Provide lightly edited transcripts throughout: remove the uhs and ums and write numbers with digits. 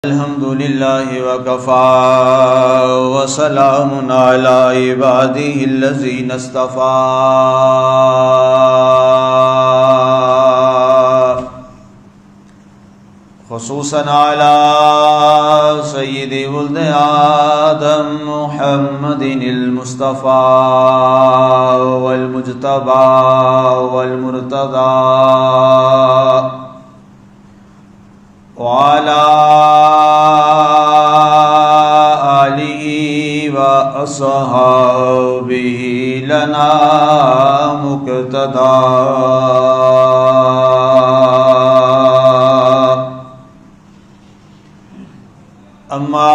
الحمد لله وكفى وسلام على عباده الذين اصطفى خصوصا على سيد ولد آدم محمد المصطفى والمجتبى والمرتضى وعلى آله وأصحابه لنا مقتدى. أما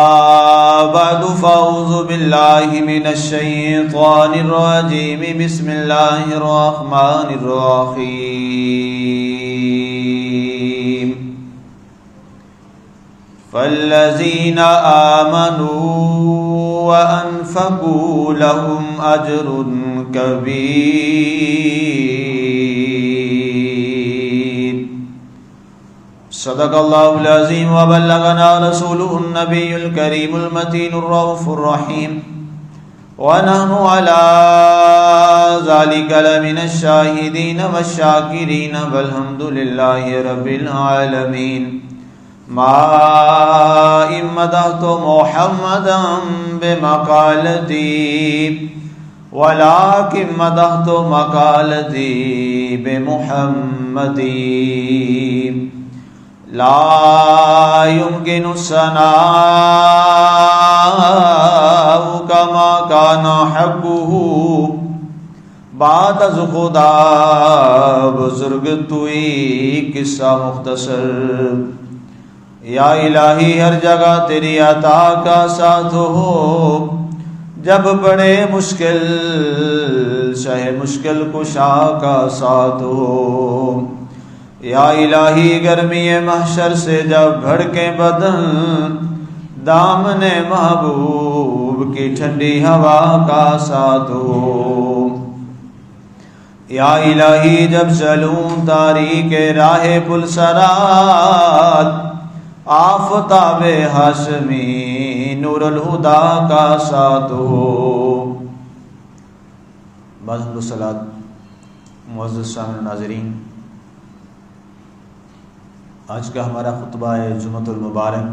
بعد فأعوذ بالله من الشيطان الرجيم. بسم الله الرحمن الرحيم. فالذين آمنوا وأنفقوا لهم أجر كبير. صدق الله العظيم وبلغنا رسوله النبي الكريم المتين الرؤوف الرحيم. ونحن على ذلك لمن الشاهدين والشاكرين والحمد لله رب العالمين. ما إن مدحت محمدا بمقالتي ولكن مدحت مقالتي بمحمد. لا يمكن الثناء كما كان حقه بعد از خدا بزرگ توئی. قصہ مختصر. یا الہی ہر جگہ تیری عطا کا ساتھ ہو، جب بڑے مشکل شہ مشکل کشا کا ساتھ ہو. یا الہی گرمی محشر سے جب بھڑکے بدن، دامن محبوب کی ٹھنڈی ہوا کا ساتھ ہو. یا الہی جب چلوں تاریک راہ پلسرات، آفتاب ہاشمی نور الہدا کا ساتھ ہو. بحمد الصلاۃ. معزز سامعین ناظرین، آج کا ہمارا خطبہ ہے جمعۃ المبارک.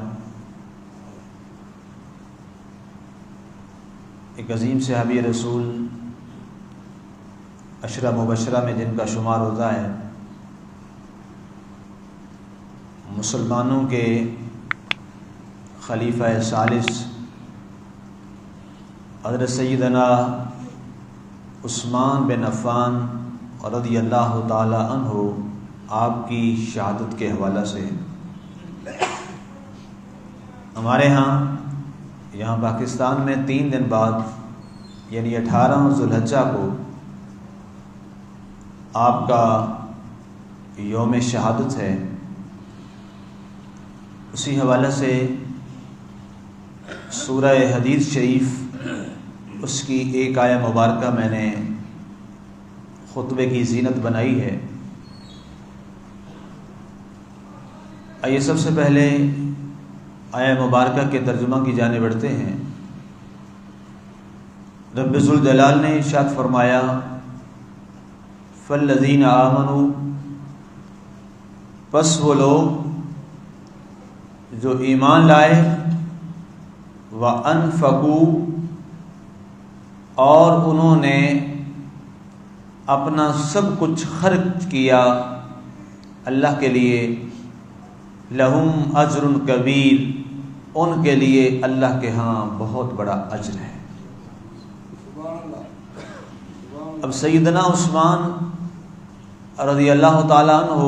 ایک عظیم صحابی رسول عشرہ مبشرہ میں جن کا شمار ہوتا ہے، مسلمانوں کے خلیفہ ثالث حضرت سیدنا عثمان بن عفان رضی اللہ تعالی عنہ، آپ کی شہادت کے حوالہ سے ہمارے یہاں پاکستان میں 3 دن بعد یعنی 18 ذوالحجہ کو آپ کا یوم شہادت ہے. اسی حوالے سے سورہ حدید شریف اس کی ایک آیہ مبارکہ میں نے خطبے کی زینت بنائی ہے. آئیے سب سے پہلے آیہ مبارکہ کے ترجمہ کی جانب بڑھتے ہیں. رب ذوالجلال نے ارشاد فرمایا، فالذین آمنوا، پس وہ لوگ جو ایمان لائے، وَأَنفَقُوا، اور انہوں نے اپنا سب کچھ خرچ کیا اللہ کے لیے، لَهُمْ أَجْرٌ كَبِيرٌ، ان کے لیے اللہ کے ہاں بہت بڑا اجر ہے. اب سیدنا عثمان رضی اللہ تعالیٰ عنہ،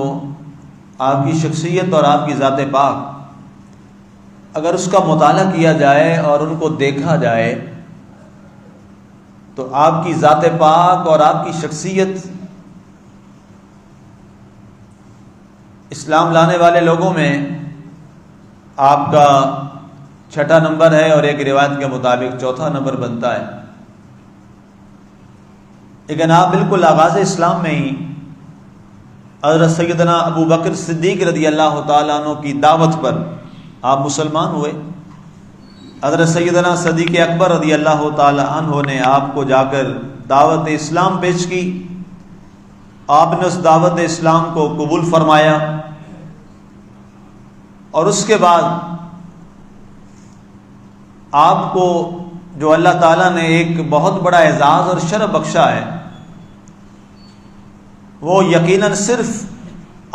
آپ کی شخصیت اور آپ کی ذات پاک اگر اس کا مطالعہ کیا جائے اور ان کو دیکھا جائے تو آپ کی ذات پاک اور آپ کی شخصیت اسلام لانے والے لوگوں میں آپ کا 6 نمبر ہے، اور ایک روایت کے مطابق 4 نمبر بنتا ہے. لیکن آپ بالکل آغاز اسلام میں ہی حضرت سیدنا ابو بکر صدیق رضی اللہ تعالیٰ عنہ کی دعوت پر آپ مسلمان ہوئے، حضرت سیدنا صدیق اکبر رضی اللہ تعالی عنہ نے آپ کو جا کر دعوت اسلام پیش کی، آپ نے اس دعوت اسلام کو قبول فرمایا، اور اس کے بعد آپ کو جو اللہ تعالیٰ نے ایک بہت بڑا اعزاز اور شرف بخشا ہے، وہ یقیناً صرف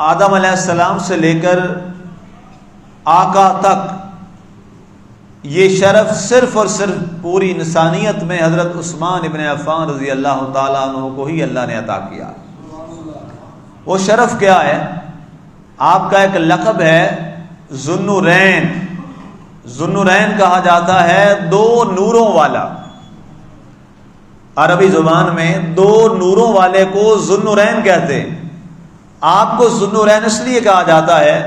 آدم علیہ السلام سے لے کر آقا تک یہ شرف صرف اور صرف پوری انسانیت میں حضرت عثمان ابن عفان رضی اللہ تعالیٰ عنہ کو ہی اللہ نے عطا کیا۔ وہ شرف کیا ہے؟ آپ کا ایک لقب ہے ذو النورین۔ ذو النورین کہا جاتا ہے دو نوروں والا، عربی زبان میں دو نوروں والے کو ذو النورین کہتے ہیں۔ آپ کو ذو النورین اس لیے کہا جاتا ہے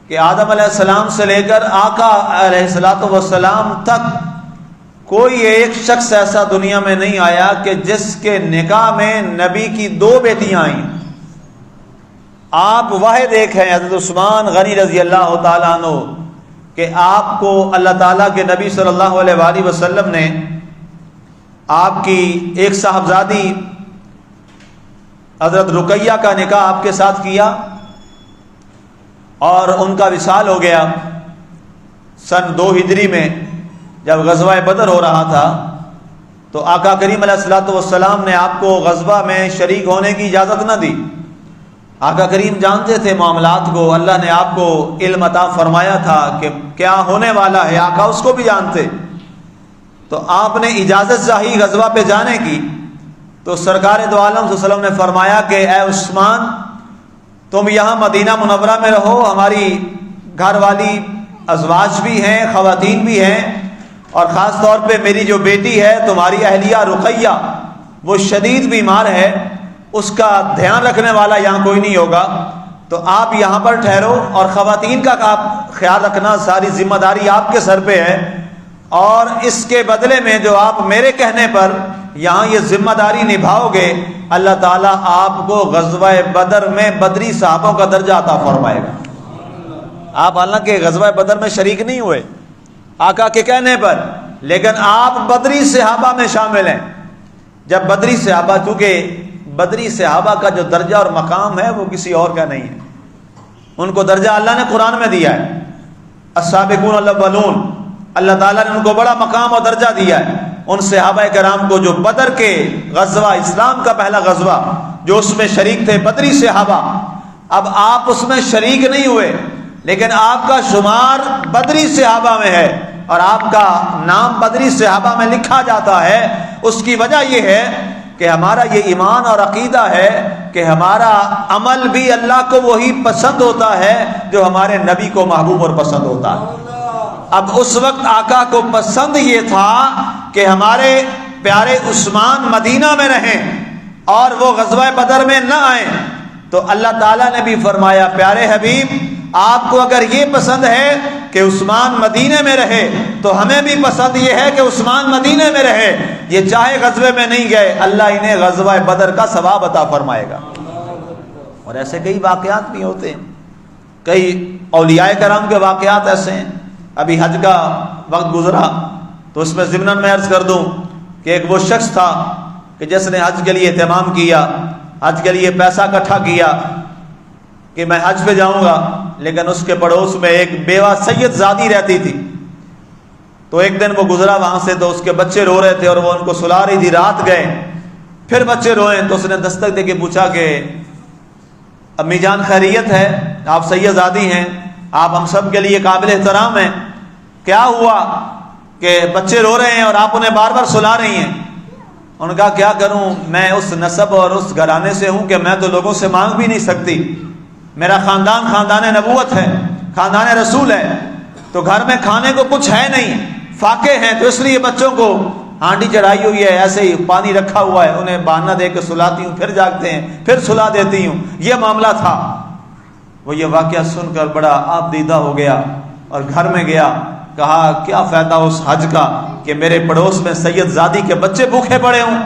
کہ آدم علیہ السلام سے لے کر آقا علیہ الصلوۃ والسلام تک کوئی ایک شخص ایسا دنیا میں نہیں آیا کہ جس کے نکاح میں نبی کی دو بیٹیاں آئیں۔ آپ واحد ایک ہیں حضرت عثمان غنی رضی اللہ تعالیٰ عنہ کہ آپ کو اللہ تعالیٰ کے نبی صلی اللہ علیہ وآلہ وسلم نے آپ کی ایک صاحبزادی حضرت رقیہ کا نکاح آپ کے ساتھ کیا اور ان کا وصال ہو گیا۔ سن 2 ہجری میں جب غزوہ بدر ہو رہا تھا تو آقا کریم علیہ الصلوۃ والسلام نے آپ کو غزوہ میں شریک ہونے کی اجازت نہ دی۔ آقا کریم جانتے تھے معاملات کو، اللہ نے آپ کو علم عطا فرمایا تھا کہ کیا ہونے والا ہے، آقا اس کو بھی جانتے۔ تو آپ نے اجازت چاہی غزوہ پہ جانے کی، تو سرکار دو عالم صلی اللہ علیہ وسلم نے فرمایا کہ اے عثمان تم یہاں مدینہ منورہ میں رہو، ہماری گھر والی ازواج بھی ہیں، خواتین بھی ہیں، اور خاص طور پہ میری جو بیٹی ہے تمہاری اہلیہ رقیہ وہ شدید بیمار ہے، اس کا دھیان رکھنے والا یہاں کوئی نہیں ہوگا، تو آپ یہاں پر ٹھہرو اور خواتین کا آپ خیال رکھنا، ساری ذمہ داری آپ کے سر پہ ہے، اور اس کے بدلے میں جو آپ میرے کہنے پر یہاں یہ ذمہ داری نبھاؤ گے، اللہ تعالیٰ آپ کو غزوہ بدر میں بدری صحابوں کا درجہ عطا فرمائے گا۔ آپ حالانکہ غزوہ بدر میں شریک نہیں ہوئے آقا کے کہنے پر، لیکن آپ بدری صحابہ میں شامل ہیں۔ جب بدری صحابہ، چونکہ بدری صحابہ کا جو درجہ اور مقام ہے وہ کسی اور کا نہیں ہے، ان کو درجہ اللہ نے قرآن میں دیا ہے، السابقون الاولون، اللہ تعالیٰ نے ان کو بڑا مقام اور درجہ دیا ہے۔ ان صحابہ کرام کو جو بدر کے غزوہ، اسلام کا پہلا غزوہ جو اس میں شریک تھے، بدری صحابہ، اب آپ اس میں شریک نہیں ہوئے لیکن آپ کا شمار بدری صحابہ میں ہے اور آپ کا نام بدری صحابہ میں لکھا جاتا ہے۔ اس کی وجہ یہ ہے کہ ہمارا یہ ایمان اور عقیدہ ہے کہ ہمارا عمل بھی اللہ کو وہی پسند ہوتا ہے جو ہمارے نبی کو محبوب اور پسند ہوتا ہے۔ اب اس وقت آقا کو پسند یہ تھا کہ ہمارے پیارے عثمان مدینہ میں رہیں اور وہ غزوہ بدر میں نہ آئیں، تو اللہ تعالیٰ نے بھی فرمایا پیارے حبیب آپ کو اگر یہ پسند ہے کہ عثمان مدینے میں رہے تو ہمیں بھی پسند یہ ہے کہ عثمان مدینے میں رہے، یہ چاہے غزوے میں نہیں گئے اللہ انہیں غزوہ بدر کا ثواب عطا فرمائے گا۔ اور ایسے کئی واقعات بھی ہوتے ہیں، کئی اولیاء کرام کے واقعات ایسے ہیں۔ ابھی حج کا وقت گزرا تو اس میں ضمناً میں عرض کر دوں کہ ایک وہ شخص تھا کہ جس نے حج کے لیے اہتمام کیا، حج کے لیے پیسہ اکٹھا کیا کہ میں حج پہ جاؤں گا، لیکن اس کے پڑوس میں ایک بیوہ سید زادی رہتی تھی۔ تو ایک دن وہ گزرا وہاں سے تو اس کے بچے رو رہے تھے اور وہ ان کو سلا رہی تھی، رات گئے، پھر بچے روئے تو اس نے دستک دے کے پوچھا کہ امی جان خیریت ہے؟ آپ سید زادی ہیں، آپ ہم سب کے لیے قابل احترام ہیں، کیا ہوا کہ بچے رو رہے ہیں اور آپ انہیں بار بار سلا رہی ہیں؟ انہوں نے کہا کیا کروں، میں اس نسب اور اس گھرانے سے ہوں کہ میں تو لوگوں سے مانگ بھی نہیں سکتی، میرا خاندان خاندان نبوت ہے، خاندان رسول ہے، تو گھر میں کھانے کو کچھ ہے نہیں، فاقے ہیں، تو اس لیے بچوں کو ہانڈی چڑھائی ہوئی ہے، ایسے ہی پانی رکھا ہوا ہے، انہیں بہانہ دے کے سلاتی ہوں، پھر جاگتے ہیں، پھر سلا دیتی ہوں، یہ معاملہ تھا۔ وہ یہ واقعہ سن کر بڑا آپ دیدہ ہو گیا اور گھر میں گیا، کہا کیا فائدہ اس حج کا کہ میرے پڑوس میں سید زادی کے بچے بھوکے پڑے ہوں۔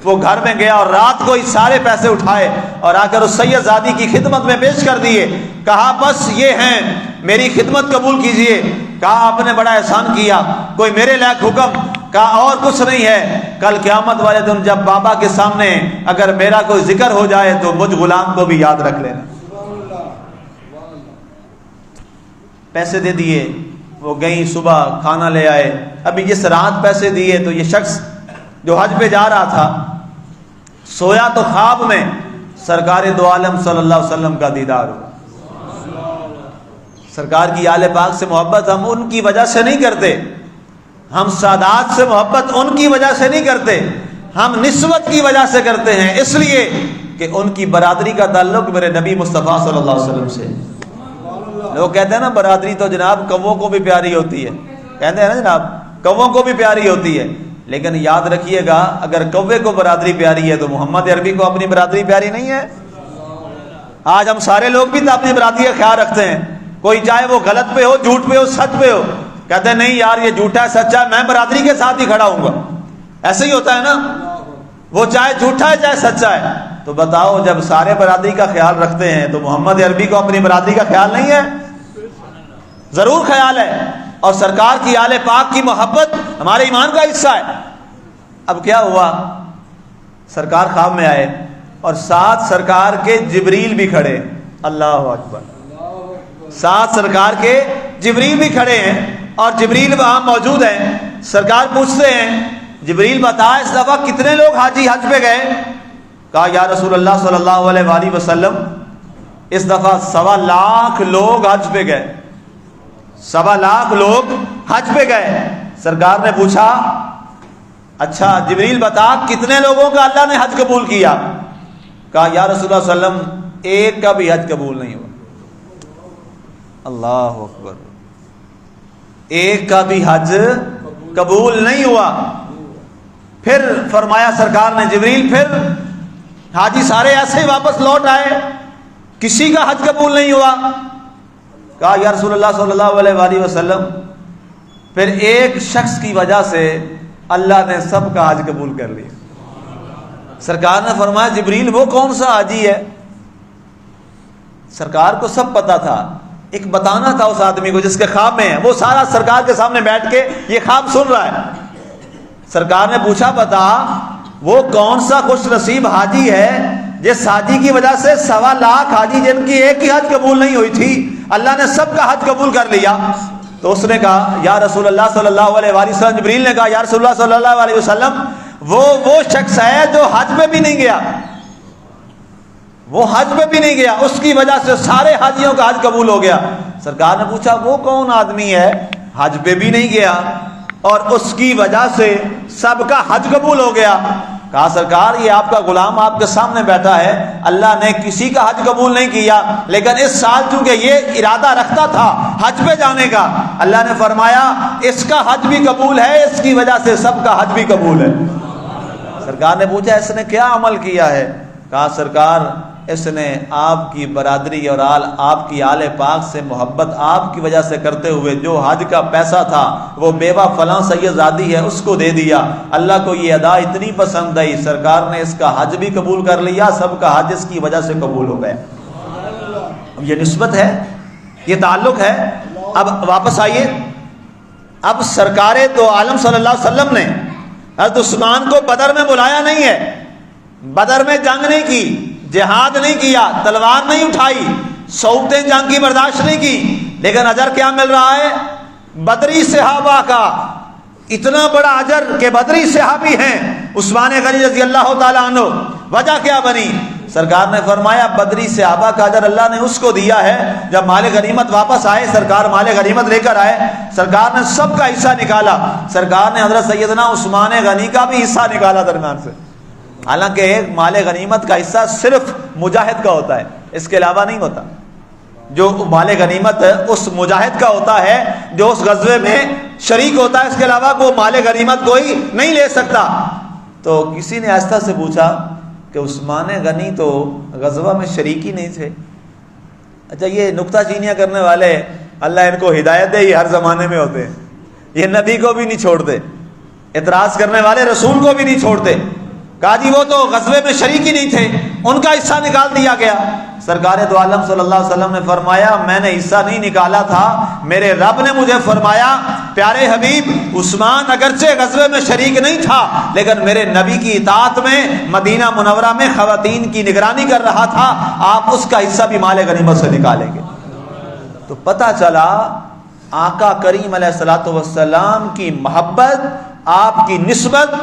وہ گھر میں گیا اور رات کو ہی سارے پیسے اٹھائے اور آ کر اس سید زادی کی خدمت میں پیش کر دیے، کہا بس یہ ہیں میری خدمت قبول کیجئے۔ کہا آپ نے بڑا احسان کیا، کوئی میرے لائق حکم؟ کہا اور کچھ نہیں ہے، کل قیامت والے دن جب بابا کے سامنے اگر میرا کوئی ذکر ہو جائے تو مجھ غلام کو بھی یاد رکھ لینا۔ پیسے دے دیے، وہ گئیں، صبح کھانا لے آئے۔ ابھی جس رات پیسے دیے تو یہ شخص جو حج پہ جا رہا تھا سویا تو خواب میں سرکار دو عالم صلی اللہ علیہ وسلم کا دیدار ہوا۔ سرکار کی آل پاک سے محبت ہم ان کی وجہ سے نہیں کرتے، ہم سادات سے محبت ان کی وجہ سے نہیں کرتے، ہم نسبت کی وجہ سے کرتے ہیں، اس لیے کہ ان کی برادری کا تعلق میرے نبی مصطفیٰ صلی اللہ علیہ وسلم سے۔ لوگ کہتے ہیں نا برادری تو جناب کووں کو بھی پیاری ہوتی ہے، کہتے ہیں نا جناب کووں کو بھی پیاری ہوتی ہے، لیکن یاد رکھیے گا اگر کوے کو برادری پیاری ہے تو محمد عربی کو اپنی برادری پیاری نہیں ہے۔ آج ہم سارے لوگ بھی تو اپنی برادری کا خیال رکھتے ہیں، کوئی چاہے وہ غلط پہ ہو، جھوٹ پہ ہو، سچ پہ ہو، کہتے ہیں نہیں یار یہ جھوٹا ہے سچا ہے میں برادری کے ساتھ ہی کھڑا ہوں گا۔ ایسے ہی ہوتا ہے نا، وہ چاہے جھوٹا ہے چاہے سچا ہے۔ تو بتاؤ جب سارے برادری کا خیال رکھتے ہیں تو محمد عربی کو اپنی برادری کا خیال نہیں ہے؟ ضرور خیال ہے، اور سرکار کی آل پاک کی محبت ہمارے ایمان کا حصہ ہے۔ اب کیا ہوا، سرکار خواب میں آئے اور ساتھ سرکار کے جبریل بھی کھڑے، اللہ اکبر، ساتھ سرکار کے جبریل بھی کھڑے ہیں اور جبریل وہاں موجود ہیں۔ سرکار پوچھتے ہیں جبریل بتا اس دفعہ کتنے لوگ حاجی حج پہ گئے؟ کہا یا رسول اللہ صلی اللہ علیہ وآلہ وسلم اس دفعہ 1.25 لاکھ لوگ حج پہ گئے، 1.25 لاکھ لوگ حج پہ گئے۔ سرکار نے پوچھا اچھا جبریل بتا کتنے لوگوں کا اللہ نے حج قبول کیا؟ کہا یا رسول اللہ صلی اللہ علیہ وسلم ایک کا بھی حج قبول نہیں ہوا۔ اللہ اکبر، ایک کا بھی حج قبول نہیں ہوا۔ پھر فرمایا سرکار نے جبریل پھر حاجی سارے ایسے ہی واپس لوٹ آئے، کسی کا حج قبول نہیں ہوا؟ کہا یا رسول اللہ صلی اللہ علیہ وآلہ وسلم پھر ایک شخص کی وجہ سے اللہ نے سب کا حج قبول کر لیا۔ سرکار نے فرمایا جبریل وہ کون سا حاجی ہے؟ سرکار کو سب پتا تھا، ایک بتانا تھا اس آدمی کو جس کے خواب میں ہے، وہ سارا سرکار کے سامنے بیٹھ کے یہ خواب سن رہا ہے۔ سرکار نے پوچھا بتا وہ کون سا خوش نصیب حاجی ہے جس حاجی کی وجہ سے 1.25 لاکھ حاجی جن کی ایک ہی حج قبول نہیں ہوئی تھی اللہ نے سب کا حج قبول کر لیا؟ تو اس نے کہا یا رسول اللہ صلی اللہ علیہ وسلم، جبریل نے کہا یا رسول اللہ صلی اللہ علیہ وسلم وہ شخص ہے جو حج پہ بھی نہیں گیا، وہ حج پہ بھی نہیں گیا، اس کی وجہ سے سارے حاجیوں کا حج قبول ہو گیا۔ سرکار نے پوچھا وہ کون آدمی ہے حج پہ بھی نہیں گیا اور اس کی وجہ سے سب کا حج قبول ہو گیا؟ کہا سرکار یہ آپ کا غلام آپ کے سامنے بیٹھا ہے، اللہ نے کسی کا حج قبول نہیں کیا، لیکن اس سال چونکہ یہ ارادہ رکھتا تھا حج پہ جانے کا، اللہ نے فرمایا اس کا حج بھی قبول ہے، اس کی وجہ سے سب کا حج بھی قبول ہے۔ سرکار نے پوچھا اس نے کیا عمل کیا ہے؟ کہا سرکار اس نے آپ کی برادری اور آپ کی آل پاک سے محبت آپ کی وجہ سے کرتے ہوئے جو حج کا پیسہ تھا وہ بیوہ فلاں سید زادی ہے اس کو دے دیا، اللہ کو یہ ادا اتنی پسند آئی سرکار نے اس کا حج بھی قبول کر لیا، سب کا حج اس کی وجہ سے قبول ہو گئے۔ اب یہ نسبت ہے، یہ تعلق ہے۔ اب واپس آئیے، اب سرکار دو عالم صلی اللہ علیہ وسلم نے حضرت عثمان کو بدر میں بلایا نہیں ہے، بدر میں جنگ نہیں کی، جہاد نہیں کیا، تلوار نہیں اٹھائی، صعوبتیں جنگ کی برداشت نہیں کی، لیکن اجر کیا مل رہا ہے؟ بدری صحابہ کا اتنا بڑا اجر کہ بدری صحابی ہیں عثمان غنی رضی اللہ تعالیٰ عنہ۔ وجہ کیا بنی؟ سرکار نے فرمایا بدری صحابہ کا اجر اللہ نے اس کو دیا ہے جب مال غنیمت واپس آئے، سرکار مال غنیمت لے کر آئے، سرکار نے سب کا حصہ نکالا، سرکار نے حضرت سیدنا عثمان غنی کا بھی حصہ نکالا درمیان سے۔ حالانکہ ایک مال غنیمت کا حصہ صرف مجاہد کا ہوتا ہے، اس کے علاوہ نہیں ہوتا۔ جو مال غنیمت اس مجاہد کا ہوتا ہے جو اس غزوے میں شریک ہوتا ہے، اس کے علاوہ وہ مال غنیمت کوئی نہیں لے سکتا۔ تو کسی نے آہستہ سے پوچھا کہ عثمان غنی تو غزوہ میں شریک ہی نہیں تھے۔ اچھا یہ نکتہ چینیاں کرنے والے اللہ ان کو ہدایت دے، یہ ہر زمانے میں ہوتے ہیں، یہ نبی کو بھی نہیں چھوڑتے، اعتراض کرنے والے رسول کو بھی نہیں چھوڑتے۔ کہا جی وہ تو غزوے میں شریک ہی نہیں تھے، ان کا حصہ نکال دیا گیا۔ سرکار دو عالم صلی اللہ علیہ وسلم نے فرمایا میں نے حصہ نہیں نکالا تھا، میرے رب نے مجھے فرمایا پیارے حبیب عثمان اگرچہ غزوے میں شریک نہیں تھا لیکن میرے نبی کی اطاعت میں مدینہ منورہ میں خواتین کی نگرانی کر رہا تھا، آپ اس کا حصہ بھی مال غنیمت سے نکالیں گے۔ تو پتہ چلا آقا کریم علیہ الصلوۃ والسلام کی محبت، آپ کی نسبت،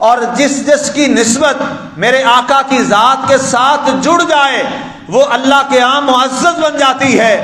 اور جس کی نسبت میرے آقا کی ذات کے ساتھ جڑ جائے وہ اللہ کے ہاں معزز بن جاتی ہے۔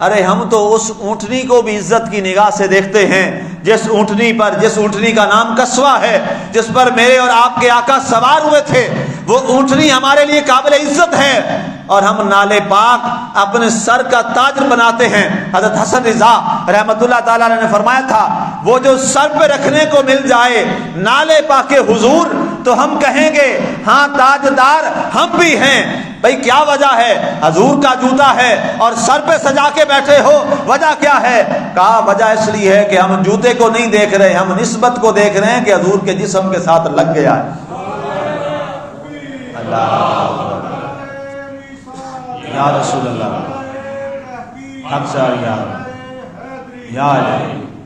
ارے ہم تو اس اونٹنی کو بھی عزت کی نگاہ سے دیکھتے ہیں جس اونٹنی کا نام کسوہ ہے، جس پر میرے اور آپ کے آقا سوار ہوئے تھے، وہ اونٹنی ہمارے لیے قابل عزت ہے، اور ہم نالے پاک اپنے سر کا تاج بناتے ہیں۔ حضرت حسن رضا رحمۃ اللہ تعالیٰ نے فرمایا تھا وہ جو سر پہ رکھنے کو مل جائے نالے پاک حضور تو ہم کہیں گے ہاں تاجدار ہم بھی ہیں۔ بھئی کیا وجہ ہے؟ حضور کا جوتا ہے اور سر پہ سجا کے بیٹھے ہو، وجہ کیا ہے؟ کہا وجہ اس لیے ہے کہ ہم جوتے کو نہیں دیکھ رہے، ہم نسبت کو دیکھ رہے ہیں کہ حضور کے جسم کے ساتھ لگ گیا ہے۔ اللہ یا رسول اللہ حق سے یا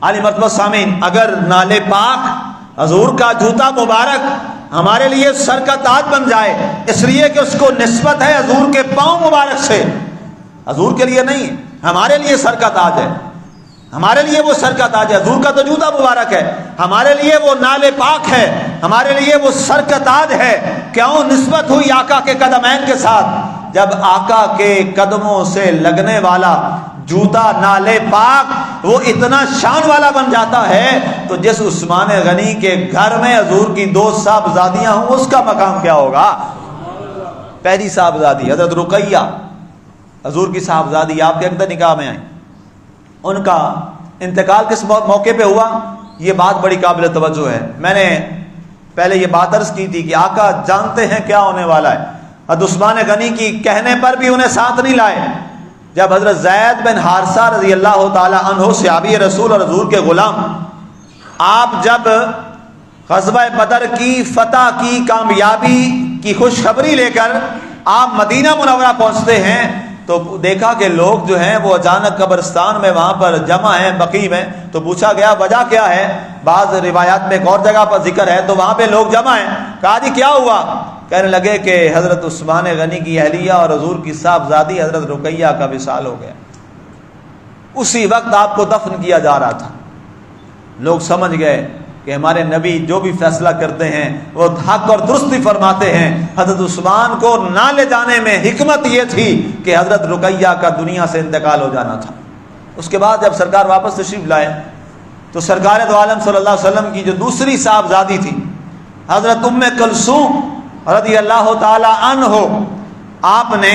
علی مرتبہ سامعین، اگر نالے پاک حضور کا جوتا مبارک ہمارے لیے سر کا تاج بن جائے اس لیے کہ اس کو نسبت ہے حضور کے پاؤں مبارک سے، حضور کے لیے نہیں، ہمارے لیے سر کا تاج ہے، ہمارے لیے وہ سر کا تاج ہے، حضور کا تو جوتا مبارک ہے، ہمارے لیے وہ نالے پاک ہے، ہمارے لیے وہ سر کا تاج ہے۔ کیوں نسبت ہوئی آقا کے قدمین کے ساتھ؟ جب آقا کے قدموں سے لگنے والا جوتا نالے پاک وہ اتنا شان والا بن جاتا ہے تو جس عثمان غنی کے گھر میں حضور کی 2 صاحبزادیاں ہوں اس کا مقام کیا ہوگا؟ پہلی صاحبزادی حضرت رقیہ، حضور کی صاحبزادی، آپ کے اقدر نکاح میں آئیں، ان کا انتقال کس موقع پہ ہوا؟ یہ بات بڑی قابل توجہ ہے۔ میں نے پہلے یہ بات عرض کی تھی کہ آقا جانتے ہیں کیا ہونے والا ہے، حضرت عثمان غنی کی کہنے پر بھی انہیں ساتھ نہیں لائے۔ جب حضرت زید بن حارثہ رضی اللہ تعالی عنہ صحابی رسول اور حضور کے غلام، آپ جب غزوہ بدر کی فتح کی کامیابی کی خوشخبری لے کر آپ مدینہ منورہ پہنچتے ہیں تو دیکھا کہ لوگ جو ہیں وہ اچانک قبرستان میں وہاں پر جمع ہیں، بقیع میں، تو پوچھا گیا وجہ کیا ہے؟ بعض روایات میں ایک اور جگہ پر ذکر ہے تو وہاں پہ لوگ جمع ہیں، کہا جی کیا ہوا؟ کہنے لگے کہ حضرت عثمان غنی کی اہلیہ اور حضور کی صاحبزادی حضرت رقیہ کا وصال ہو گیا، اسی وقت آپ کو دفن کیا جا رہا تھا۔ لوگ سمجھ گئے کہ ہمارے نبی جو بھی فیصلہ کرتے ہیں وہ حق اور درست ہی فرماتے ہیں۔ حضرت عثمان کو نہ لے جانے میں حکمت یہ تھی کہ حضرت رقیہ کا دنیا سے انتقال ہو جانا تھا۔ اس کے بعد جب سرکار واپس تشریف لائے تو سرکار دو عالم صلی اللہ علیہ وسلم کی جو دوسری صاحبزادی تھی حضرت ام کلثوم رضی اللہ تعالی عنہ، آپ نے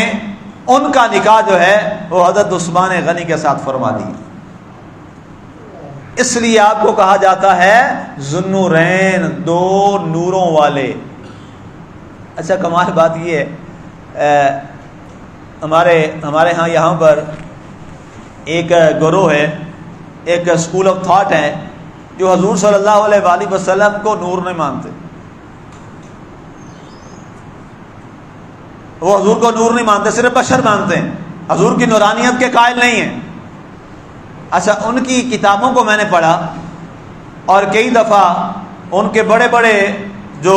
ان کا نکاح جو ہے وہ حضرت عثمان غنی کے ساتھ فرما دیا۔ اس لیے آپ کو کہا جاتا ہے ذوالنورین، 2 نوروں والے۔ اچھا کمال بات یہ ہے، ہمارے ہاں یہاں پر ایک گروہ ہے، ایک اسکول آف تھاٹ ہے جو حضور صلی اللہ علیہ وآلہ وسلم کو نور نہیں مانتے، وہ حضور کو نور نہیں مانتے، صرف بشر مانتے ہیں، حضور کی نورانیت کے قائل نہیں ہیں۔ اچھا ان کی کتابوں کو میں نے پڑھا اور کئی دفعہ ان کے بڑے بڑے جو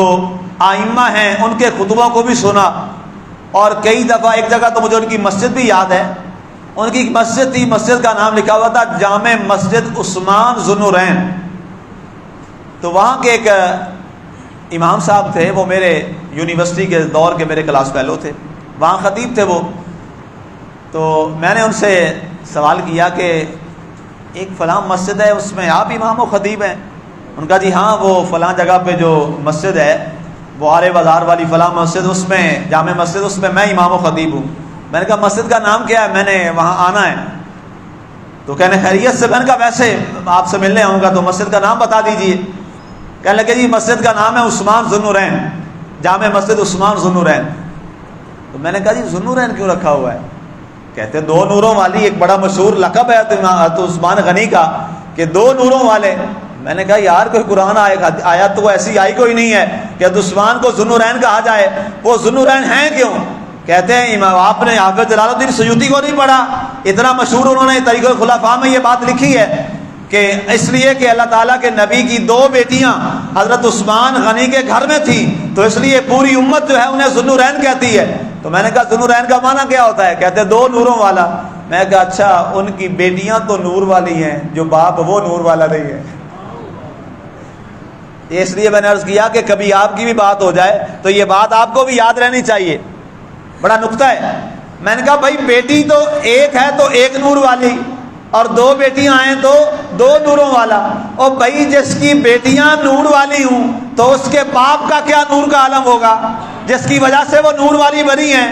آئمہ ہیں ان کے خطبوں کو بھی سنا، اور کئی دفعہ ایک جگہ تو مجھے ان کی مسجد بھی یاد ہے، ان کی مسجد تھی، مسجد کا نام لکھا ہوا تھا جامع مسجد عثمان ذوالنورین۔ تو وہاں کے ایک امام صاحب تھے، وہ میرے یونیورسٹی کے دور کے میرے کلاس فیلو تھے، وہاں خطیب تھے وہ۔ تو میں نے ان سے سوال کیا کہ ایک فلاں مسجد ہے اس میں آپ امام و خطیب ہیں؟ ان کا جی ہاں وہ فلاں جگہ پہ جو مسجد ہے بوارے بازار والی فلاں مسجد، اس میں جامع مسجد، اس میں میں امام و خطیب ہوں۔ میں نے کہا مسجد کا نام کیا ہے؟ میں نے وہاں آنا ہے۔ تو کہنے خیریت سے؟ میں نے کہا ویسے آپ سے ملنے آؤں گا تو مسجد کا نام بتا دیجئے۔ کہنے لگے جی مسجد کا نام ہے عثمان ذوالنورین، جامع مسجد عثمان ذوالنورین۔ تو میں نے کہا جی ذوالنورین کیوں رکھا ہوا ہے؟ کہتے 2 نوروں والی، ایک بڑا مشہور لقب ہے تو عثمان غنی کا کہ 2 نوروں والے۔ میں نے کہا یار کوئی قرآن آیت تو ایسی آئی کوئی نہیں ہے کہ عثمان کو ذوالنورین کہا جائے، وہ ذوالنورین ہیں کیوں؟ کہتے ہیں امام آپ نے حافظ جلال الدین سیوطی کو نہیں پڑھا، اتنا مشہور انہوں نے طریق الخلفاء میں یہ بات لکھی ہے کہ اس لیے کہ اللہ تعالیٰ کے نبی کی 2 بیٹیاں حضرت عثمان غنی کے گھر میں تھیں، تو اس لیے پوری امت جو ہے انہیں ذوالنورین کہتی ہے۔ تو میں نے کہا ذوالنورین کا معنی کیا ہوتا ہے؟ کہتے ہیں 2 نوروں والا۔ میں کہا اچھا، ان کی بیٹیاں تو نور والی ہیں، جو باپ وہ نور والا نہیں ہے۔ اس لیے میں نے عرض کیا کہ کبھی آپ کی بھی بات ہو جائے تو یہ بات آپ کو بھی یاد رہنی چاہیے، بڑا نکتہ ہے۔ میں نے کہا بھائی بیٹی تو ایک ہے تو ایک نور والی، اور 2 بیٹیاں ہیں تو 2 نوروں والا۔ اور بھائی جس کی بیٹیاں نور والی ہوں تو اس کے باپ کا کیا نور کا عالم ہوگا، جس کی وجہ سے وہ نور والی بنی ہیں،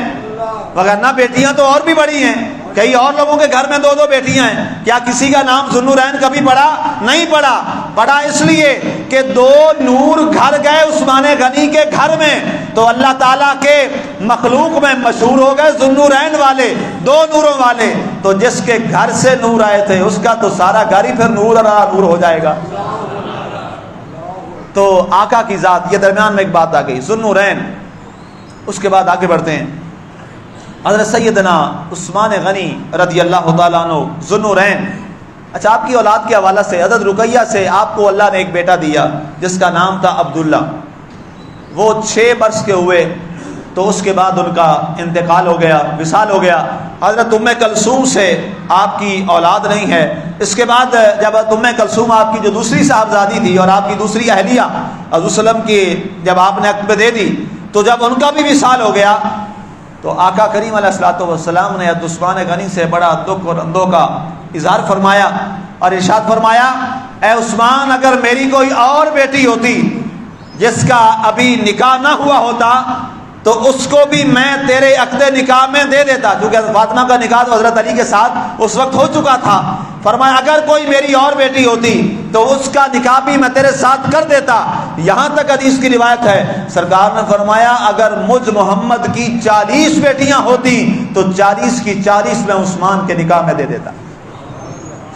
وگرنہ بیٹیاں تو اور بھی بڑی ہیں۔ کئی اور لوگوں کے گھر میں 2 بیٹیاں ہیں، کیا کسی کا نام ذوالنورین کبھی پڑھا؟ نہیں پڑھا۔ پڑھا اس لیے کہ 2 نور گھر گئے عثمان غنی کے گھر میں، تو اللہ تعالیٰ کے مخلوق میں مشہور ہو گئے ذوالنورین والے، 2 نوروں والے۔ تو جس کے گھر سے نور آئے تھے اس کا تو سارا گھر ہی پھر نور اور نور ہو جائے گا۔ تو آقا کی ذات، یہ درمیان میں ایک بات آ گئی ذوالنورین۔ اس کے بعد آگے بڑھتے ہیں، حضرت سیدنا عثمان غنی رضی اللہ تعالیٰ عنہ ذوالنورین۔ اچھا، آپ کی اولاد کے حوالہ سے حضرت رقیہ سے آپ کو اللہ نے ایک بیٹا دیا جس کا نام تھا عبداللہ۔ وہ 6 برس کے ہوئے تو اس کے بعد ان کا انتقال ہو گیا، وصال ہو گیا۔ حضرت ام کلثوم سے آپ کی اولاد نہیں ہے۔ اس کے بعد جب ام کلثوم آپ کی جو دوسری صاحبزادی تھی اور آپ کی دوسری اہلیہ حضور وسلم کی جب آپ نے عقد دے دی، تو جب ان کا بھی وصال ہو گیا تو آقا کریم علیہ الصلوۃ والسلام نے حضرت عثمان غنی سے بڑا دکھ اور اندوہ کا اظہار فرمایا اور ارشاد فرمایا، اے عثمان، اگر میری کوئی اور بیٹی ہوتی جس کا ابھی نکاح نہ ہوا ہوتا تو اس کو بھی میں تیرے عقد نکاح میں دے دیتا، کیونکہ حضرت فاطمہ کا نکاح تو حضرت علی کے ساتھ اس وقت ہو چکا تھا۔ فرمایا اگر کوئی میری اور بیٹی ہوتی تو اس کا نکاح بھی میں تیرے ساتھ کر دیتا۔ یہاں تک حدیث کی روایت ہے، سرکار نے فرمایا اگر مجھ محمد کی 40 بیٹیاں ہوتی تو 40 کی 40 میں عثمان کے نکاح میں دے دیتا۔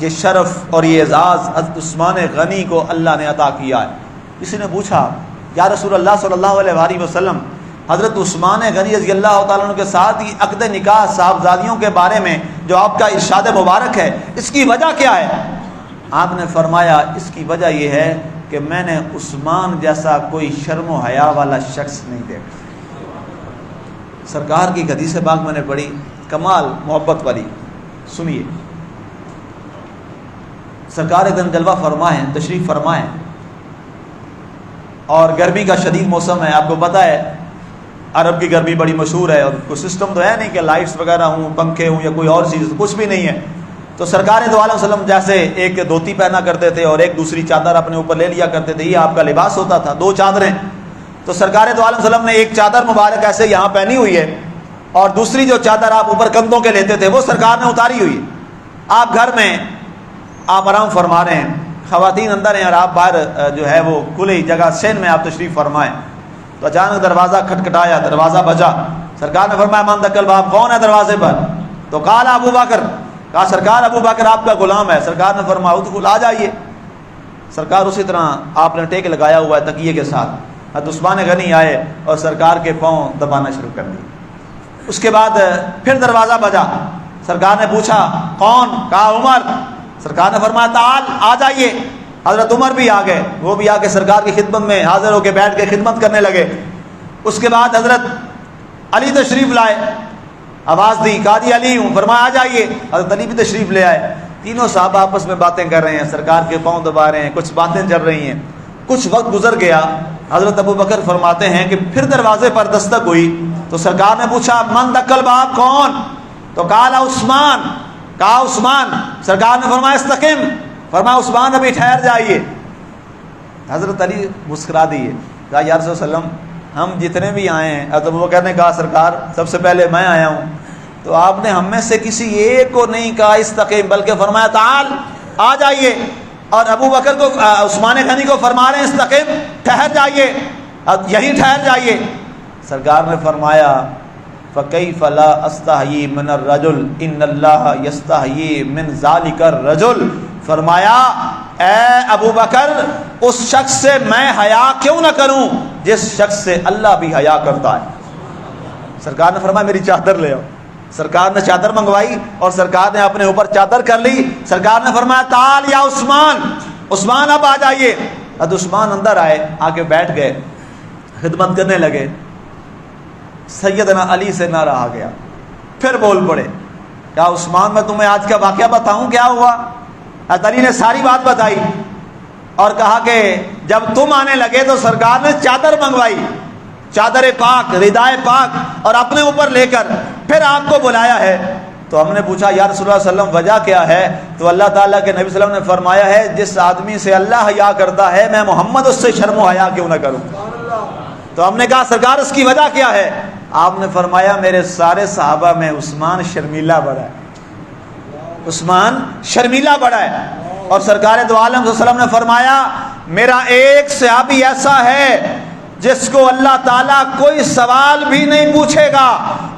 یہ شرف اور یہ اعزاز حضرت عثمان غنی کو اللہ نے عطا کیا ہے۔ کسی نے پوچھا یا رسول اللہ صلی اللہ علیہ وآلہ وسلم، حضرت عثمان غنی رضی اللہ تعالیٰ عنہ کے ساتھ ہی عقد نکاح صاحبزادیوں کے بارے میں جو آپ کا ارشاد مبارک ہے، اس کی وجہ کیا ہے؟ آپ نے فرمایا اس کی وجہ یہ ہے کہ میں نے عثمان جیسا کوئی شرم و حیا والا شخص نہیں دیکھا۔ سرکار کی حدیث پاک میں نے پڑھی، کمال محبت والی، سنیے۔ سرکار ایک دن جلوہ فرمائیں، تشریف فرمائیں، اور گرمی کا شدید موسم ہے۔ آپ کو پتہ ہے عرب کی گرمی بڑی مشہور ہے، اور کوئی سسٹم تو ہے نہیں کہ لائٹس وغیرہ ہوں، پنکھے ہوں یا کوئی اور چیز، کچھ بھی نہیں ہے۔ تو سرکار دو عالم وسلم جیسے ایک دھوتی پہنا کرتے تھے اور ایک دوسری چادر اپنے اوپر لے لیا کرتے تھے، یہ آپ کا لباس ہوتا تھا، 2 چادریں۔ تو سرکار دو عالم وسلم نے ایک چادر مبارک ایسے یہاں پہنی ہوئی ہے، اور دوسری جو چادر آپ اوپر کندھوں کے لیتے تھے وہ سرکار نے اتاری ہوئی ہے۔ آپ گھر میں آپ آرام فرما رہے ہیں، خواتین اندر ہیں اور آپ باہر جو ہے وہ کھلی جگہ سین میں آپ تشریف فرمائیں، تو اچانک دروازہ کھٹکھٹایا، دروازہ بجا۔ سرکار نے فرمایا من دخل الباب، کون ہے دروازے پر؟ تو قال ابو بکر، کہا سرکار ابو بکر آپ کا غلام ہے۔ سرکار نے فرمایا ادخل، آ جائیے۔ سرکار اسی طرح آپ نے ٹیک لگایا ہوا ہے تکیے کے ساتھ۔ حضرت عثمان غنی آئے اور سرکار کے پاؤں دبانا شروع کر دیے۔ اس کے بعد پھر دروازہ بجا، سرکار نے پوچھا کون؟ کہا عمر۔ سرکار نے فرمایا تعال، آ جائیے۔ حضرت عمر بھی آ گئے، وہ بھی آ کے سرکار کی خدمت میں حاضر ہو کے بیٹھ کے خدمت کرنے لگے۔ اس کے بعد حضرت علی تشریف لائے، آواز دی، کہا جی علی ہوں، فرمایا آ جائیے۔ حضرت علی بھی تشریف لے آئے۔ تینوں صحابہ آپس میں باتیں کر رہے ہیں، سرکار کے پاؤں دبا رہے ہیں، کچھ باتیں چل رہی ہیں۔ کچھ وقت گزر گیا، حضرت ابو بکر فرماتے ہیں کہ پھر دروازے پر دستک ہوئی، تو سرکار نے پوچھا من دخل الباب، کون؟ تو قال عثمان، کہا عثمان۔ سرکار نے فرمایا استقم، فرمایا عثمان ابھی ٹھہر جائیے۔ حضرت علی مسکرا دیے، کہا یا رسول اللہ وسلم ہم جتنے بھی آئے ہیں، حضرت ابو بکر نے کہا سرکار سب سے پہلے میں آیا ہوں، تو آپ نے ہم میں سے کسی ایک کو نہیں کہا استقیم، بلکہ فرمایا تعال، آ جائیے۔ اور ابو بکر کو، عثمان غنی کو فرما رہے ہیں استقیم، ٹھہر جائیے، یہیں ٹھہر جائیے۔ سرکار نے فرمایا فَكَيْفَ لَا أَسْتَحْيِي مِنَ الرَّجُلِ إِنَّ اللَّهَ يَسْتَحْيِي مِنْ ذَلِكَ الرَّجُلِ۔ فرمایا اے ابو بکر، اس شخص سے میں حیا کیوں نہ کروں جس شخص سے اللہ بھی حیا کرتا ہے۔ سرکار نے فرمایا میری چادر لے آؤ۔ سرکار نے چادر منگوائی اور سرکار نے اپنے اوپر چادر کر لی۔ سرکار نے فرمایا تعال یا عثمان، عثمان اب آ جائیے۔ اب عثمان اندر آئے، آ کے بیٹھ گئے، خدمت کرنے لگے۔ سیدنا علی سے نہ رہا گیا، پھر بول پڑے، کیا عثمان میں تمہیں آج کا واقعہ بتاؤں کیا ہوا؟ حضرت علی نے ساری بات بتائی اور کہا کہ جب تم آنے لگے تو سرکار نے چادر منگوائی، چادر پاک، ردائے پاک، اور اپنے اوپر لے کر پھر آپ کو بلایا ہے۔ تو ہم نے پوچھا یا رسول اللہ صلی اللہ علیہ وسلم وجہ کیا ہے؟ تو اللہ تعالیٰ کے نبی صلی اللہ علیہ وسلم نے فرمایا ہے جس آدمی سے اللہ حیا کرتا ہے میں محمد اس سے شرم و حیا کیوں نہ کروں؟ تو ہم نے کہا سرکار اس کی وجہ کیا ہے؟ آپ نے فرمایا میرے سارے صحابہ میں عثمان شرمیلا بڑا ہے، عثمان شرمیلا بڑا ہے۔ اور سرکار دو عالم صلی اللہ علیہ وسلم نے فرمایا میرا ایک صحابی ایسا ہے جس کو اللہ تعالیٰ کوئی سوال بھی نہیں پوچھے گا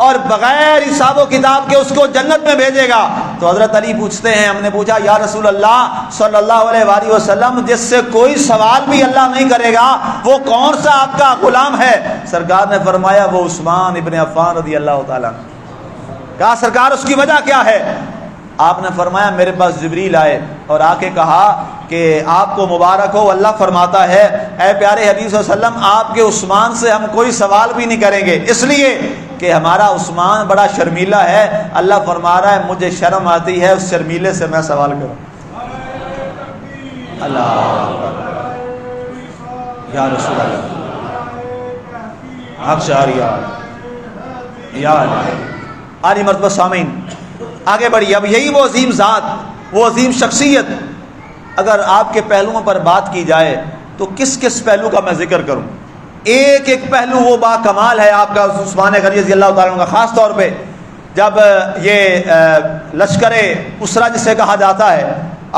اور بغیر حساب و کتاب کے اس کو جنت میں بھیجے گا۔ تو حضرت علی پوچھتے ہیں، ہم نے پوچھا یا رسول اللہ صلی اللہ علیہ وآلہ وسلم جس سے کوئی سوال بھی اللہ نہیں کرے گا وہ کون سا آپ کا غلام ہے؟ سرکار نے فرمایا وہ عثمان ابن عفان رضی اللہ تعالیٰ۔ کہا سرکار اس کی وجہ کیا ہے؟ آپ نے فرمایا میرے پاس جبریل آئے اور آ کے کہا کہ آپ کو مبارک ہو، اللہ فرماتا ہے اے پیارے حبیب صلی اللہ علیہ وسلم آپ کے عثمان سے ہم کوئی سوال بھی نہیں کریں گے، اس لیے کہ ہمارا عثمان بڑا شرمیلا ہے۔ اللہ فرما رہا ہے مجھے شرم آتی ہے اس شرمیلے سے میں سوال کروں۔ اللہ یا رسول اللہ حق شاریہ یا آری مرتبہ سامعین آگے بڑھی۔ اب یہی وہ عظیم ذات، وہ عظیم شخصیت، اگر آپ کے پہلوؤں پر بات کی جائے تو کس کس پہلو کا میں ذکر کروں؟ ایک ایک پہلو وہ با کمال ہے آپ کا عثمان غنی رضی اللہ تعالیٰ عنہ کا، خاص طور پہ جب یہ لشکر اسرا جسے کہا جاتا ہے،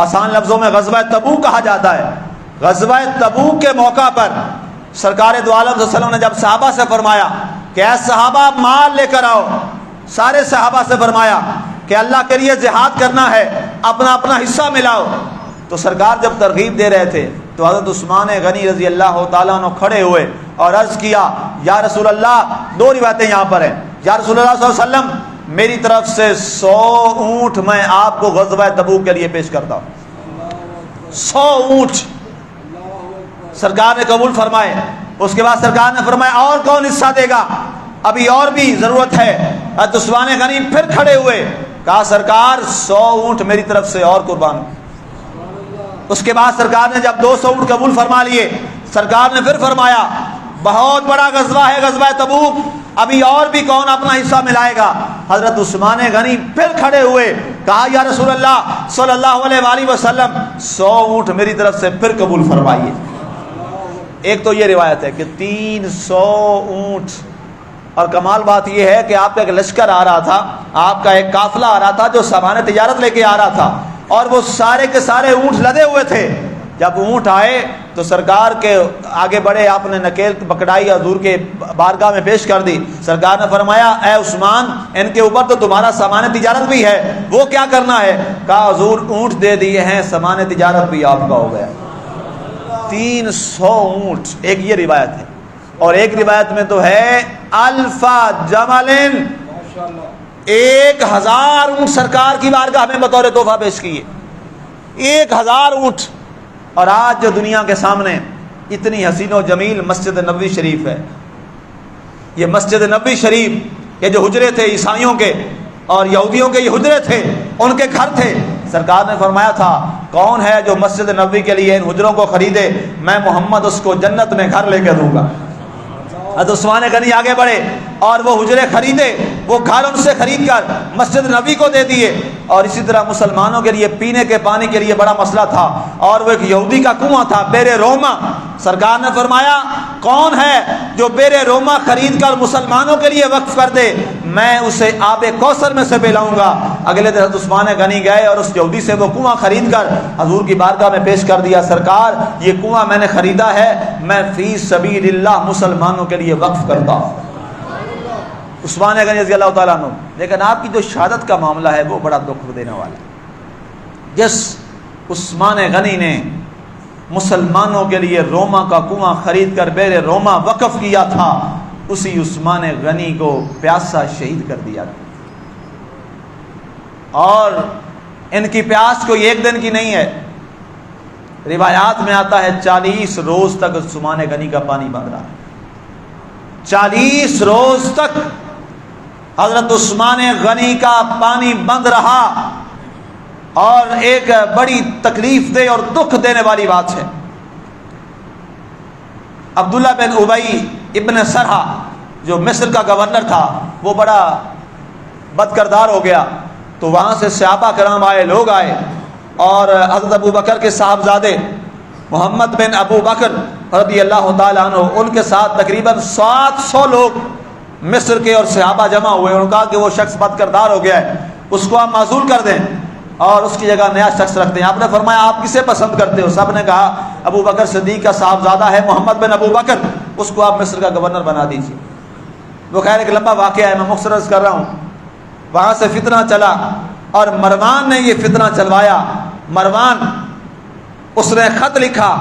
آسان لفظوں میں غزوہ تبوک کہا جاتا ہے، غزوہ تبوک کے موقع پر سرکار دو عالم صلی اللہ علیہ وسلم نے جب صحابہ سے فرمایا کہ اے صحابہ مال لے کر آؤ، سارے صحابہ سے فرمایا کہ اللہ کے لیے جہاد کرنا ہے، اپنا اپنا حصہ ملاؤ، تو سرکار جب ترغیب دے رہے تھے تو حضرت عثمان غنی رضی اللہ تعالیٰ عنہ کھڑے ہوئے اور عرض کیا یا رسول اللہ، دو روایتیں یہاں پر ہیں، یا رسول اللہ صلی اللہ علیہ وسلم میری طرف سے 100 اونٹ میں آپ کو غزوہ تبوک کے لیے پیش کرتا ہوں۔ 100 اونٹ سرکار نے قبول فرمائے۔ اس کے بعد سرکار نے فرمایا اور کون حصہ دے گا؟ ابھی اور بھی ضرورت ہے۔ حضرت عثمان غنی پھر کھڑے ہوئے، کہا سرکار 100 اونٹ میری طرف سے اور قربان۔ اس کے بعد سرکار نے جب 200 اونٹ قبول فرما لیے، سرکار نے پھر فرمایا بہت بڑا غزوہ ہے غزوہ تبوک، ابھی اور بھی کون اپنا حصہ ملائے گا؟ حضرت عثمان غنی پھر کھڑے ہوئے، کہا یا رسول اللہ صلی اللہ علیہ وآلہ وسلم 100 اونٹ میری طرف سے پھر قبول فرمائیے۔ ایک تو یہ روایت ہے کہ 300 اونٹ، اور کمال بات یہ ہے کہ آپ کا ایک لشکر آ رہا تھا، آپ کا ایک قافلہ آ رہا تھا جو سامان تجارت لے کے آ رہا تھا، اور وہ سارے کے سارے اونٹ لدے ہوئے تھے۔ جب اونٹ آئے تو سرکار کے آگے بڑھے، آپ نے نکیل پکڑائی حضور کے بارگاہ میں پیش کر دی۔ سرکار نے فرمایا اے عثمان ان کے اوپر تو تمہارا سامان تجارت بھی ہے، وہ کیا کرنا ہے؟ کہا حضور اونٹ دے دیے ہیں، سامان تجارت بھی آپ کا ہو گیا۔ 300 اونٹ، ایک یہ روایت ہے، اور ایک روایت میں تو ہے الفا جملن، 1000 اونٹ سرکار کی بارگاہ میں بطور تحفہ پیش کیے، 1000 اونٹ۔ اور آج جو دنیا کے سامنے اتنی حسین و جمیل مسجد نبوی شریف ہے، یہ مسجد نبوی شریف یہ جو حجرے تھے عیسائیوں کے اور یہودیوں کے، یہ حجرے تھے، ان کے گھر تھے۔ سرکار نے فرمایا تھا کون ہے جو مسجد نبوی کے لیے ان حجروں کو خریدے، میں محمد اس کو جنت میں گھر لے کے دوں گا۔ حضرت عثمان غنی آگے بڑھے اور وہ حجرے خریدے، وہ گھر ان سے خرید کر مسجد نبوی کو دے دیے۔ اور اسی طرح مسلمانوں کے لیے پینے کے پانی کے لیے بڑا مسئلہ تھا، اور وہ ایک یہودی کا کنواں تھا بیر روما۔ سرکار نے فرمایا کون ہے جو بیر روما خرید کر مسلمانوں کے لیے وقف کر دے، میں اسے آب کوثر میں سے پلاؤں گا۔ اگلے دن حضرت عثمان غنی گئے اور اس یہودی سے وہ کنواں خرید کر حضور کی بارگاہ میں پیش کر دیا، سرکار یہ کنواں میں نے خریدا ہے، میں فی سبیل اللہ مسلمانوں کے لیے وقف کرتا ہوں۔ عثمان غنی رضی اللہ تعالیٰ عنہ۔ لیکن آپ کی جو شہادت کا معاملہ ہے وہ بڑا دکھ دینے والا ہے۔ جس عثمان غنی نے مسلمانوں کے لیے روما کا کنواں خرید کر بیر روما وقف کیا تھا، اسی عثمان غنی کو پیاسا شہید کر دیا تھا۔ اور ان کی پیاس کوئی ایک دن کی نہیں ہے، روایات میں آتا ہے 40 روز تک عثمان غنی کا پانی بند رہا، 40 روز تک حضرت عثمان غنی کا پانی بند رہا۔ اور ایک بڑی تکلیف دہ اور دکھ دینے والی بات ہے، عبداللہ بن ابی ابن سرحہ جو مصر کا گورنر تھا، وہ بڑا بد کردار ہو گیا، تو وہاں سے صحابہ کرام آئے، لوگ آئے، اور حضرت ابو بکر کے صاحبزادے محمد بن ابو بکر رضی اللہ تعالیٰ عنہ، ان کے ساتھ تقریباً 700 لوگ مصر کے اور صحابہ جمع ہوئے۔ انہوں نے کہا کہ وہ شخص بد کردار ہو گیا ہے، اس کو آپ معزول کر دیں اور اس کی جگہ نیا شخص رکھتے ہیں۔ آپ نے فرمایا آپ کسے پسند کرتے ہو؟ سب نے کہا ابو بکر صدیق کا صاحبزادہ ہے محمد بن ابو بکر، اس کو آپ مصر کا گورنر بنا دیجیے۔ وہ خیر ایک لمبا واقعہ ہے، میں مختصر کر رہا ہوں۔ وہاں سے فتنہ چلا اور مروان نے یہ فتنہ چلوایا۔ مروان اس نے خط لکھا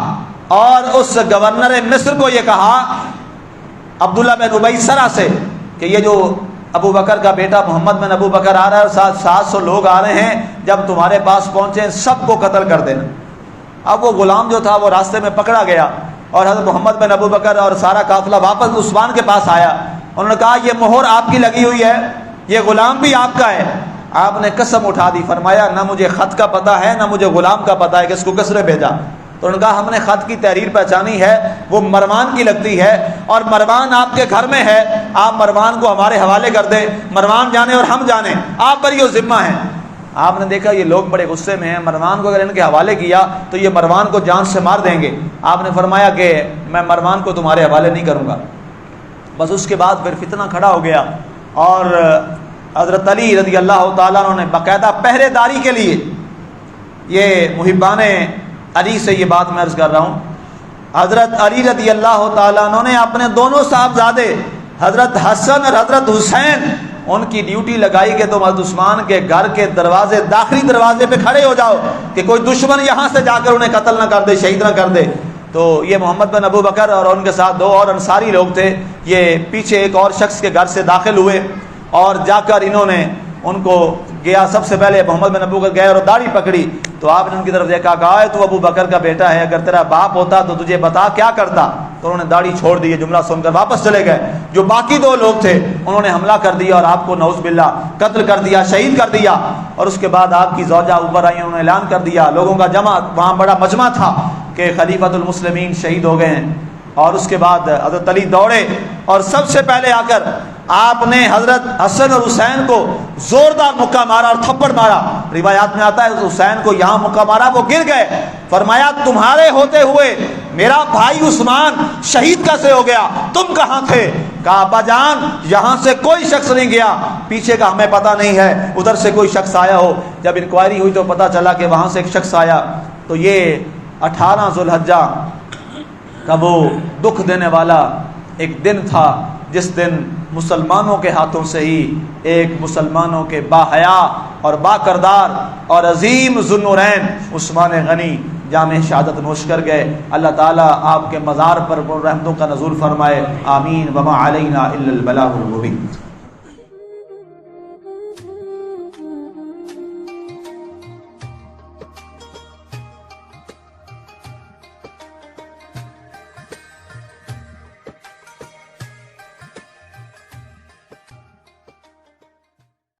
اور اس گورنر مصر کو یہ کہا عبداللہ بن ابی سرا سے کہ یہ جو ابو بکر کا بیٹا محمد بن ابو بکر آ رہا ہے اور ساتھ 700 لوگ آ رہے ہیں، جب تمہارے پاس پہنچے سب کو قتل کر دینا۔ اب وہ غلام جو تھا وہ راستے میں پکڑا گیا اور حضرت محمد بن ابو بکر اور سارا قافلہ واپس عثمان کے پاس آیا۔ انہوں نے کہا یہ مہر آپ کی لگی ہوئی ہے، یہ غلام بھی آپ کا ہے۔ آپ نے قسم اٹھا دی، فرمایا نہ مجھے خط کا پتہ ہے نہ مجھے غلام کا پتہ ہے کہ اس کو کس نے بھیجا۔ تو انہوں نے کہا ہم نے خط کی تحریر پہچانی ہے، وہ مروان کی لگتی ہے اور مروان آپ کے گھر میں ہے، آپ مروان کو ہمارے حوالے کر دیں، مروان جانے اور ہم جانے، آپ بری و ذمہ ہیں۔ آپ نے دیکھا یہ لوگ بڑے غصے میں ہیں، مروان کو اگر ان کے حوالے کیا تو یہ مروان کو جان سے مار دیں گے۔ آپ نے فرمایا کہ میں مروان کو تمہارے حوالے نہیں کروں گا۔ بس اس کے بعد پھر فتنہ کھڑا ہو گیا اور حضرت علی رضی اللہ تعالیٰ عنہ نے باقاعدہ پہرے داری کے لیے، یہ محبان علی سے یہ بات میں عرض کر رہا ہوں، حضرت علی رضی اللہ تعالیٰ عنہ نے اپنے دونوں صاحبزادے حضرت حسن اور حضرت حسین ان کی ڈیوٹی لگائی کہ تم حضرت عثمان کے گھر کے دروازے، داخلی دروازے پہ کھڑے ہو جاؤ کہ کوئی دشمن یہاں سے جا کر انہیں قتل نہ کر دے، شہید نہ کر دے۔ تو یہ محمد بن ابو بکر اور ان کے ساتھ 2 اور انصاری لوگ تھے، یہ پیچھے ایک اور شخص کے گھر سے داخل ہوئے اور جا کر انہوں نے ان کو گیا، سب سے پہلے محمد بن ابو بکر گئے اور داڑھی پکڑی تو آپ نے ان کی طرف دیکھا، کہا تو ابو بکر کا بیٹا ہے، اگر تیرا باپ ہوتا تو تجھے بتا کیا کرتا۔ تو انہوں نے داڑھی چھوڑ دی، یہ جملہ سن کر واپس چلے گئے۔ جو باقی 2 لوگ تھے انہوں نے حملہ کر دیا اور آپ کو نعوذ باللہ قتل کر دیا، شہید کر دیا۔ اور اس کے بعد آپ کی زوجہ اوپر آئی، انہوں نے اعلان کر دیا، لوگوں کا جمع وہاں بڑا مجمع تھا کہ خلیفۃ المسلمین شہید ہو گئے ہیں۔ اور اس کے بعد حضرت علی دوڑے اور سب سے پہلے آ کر آپ نے حضرت حسن اور حسین کو زوردار مکہ مارا اور تھپڑ مارا۔ روایات میں آتا ہے حسین کو یہاں مکہ مارا، وہ گر گئے۔ فرمایا تمہارے ہوتے ہوئے میرا بھائی عثمان شہید کیسے ہو گیا؟ تم کہاں تھے؟ کہا ابا جان یہاں سے کوئی شخص نہیں گیا، پیچھے کا ہمیں پتہ نہیں ہے، ادھر سے کوئی شخص آیا ہو۔ جب انکوائری ہوئی تو پتہ چلا کہ وہاں سے ایک شخص آیا۔ تو یہ 18 ذوالحجہ کا وہ دکھ دینے والا ایک دن تھا جس دن مسلمانوں کے ہاتھوں سے ہی ایک مسلمانوں کے باحیا اور با کردار اور عظیم ذوالنورین عثمان غنی جام شہادت نوش کر گئے۔ اللہ تعالیٰ آپ کے مزار پر رحمتوں کا نزول فرمائے، آمین۔ وما علینا الا البلاغ المبین۔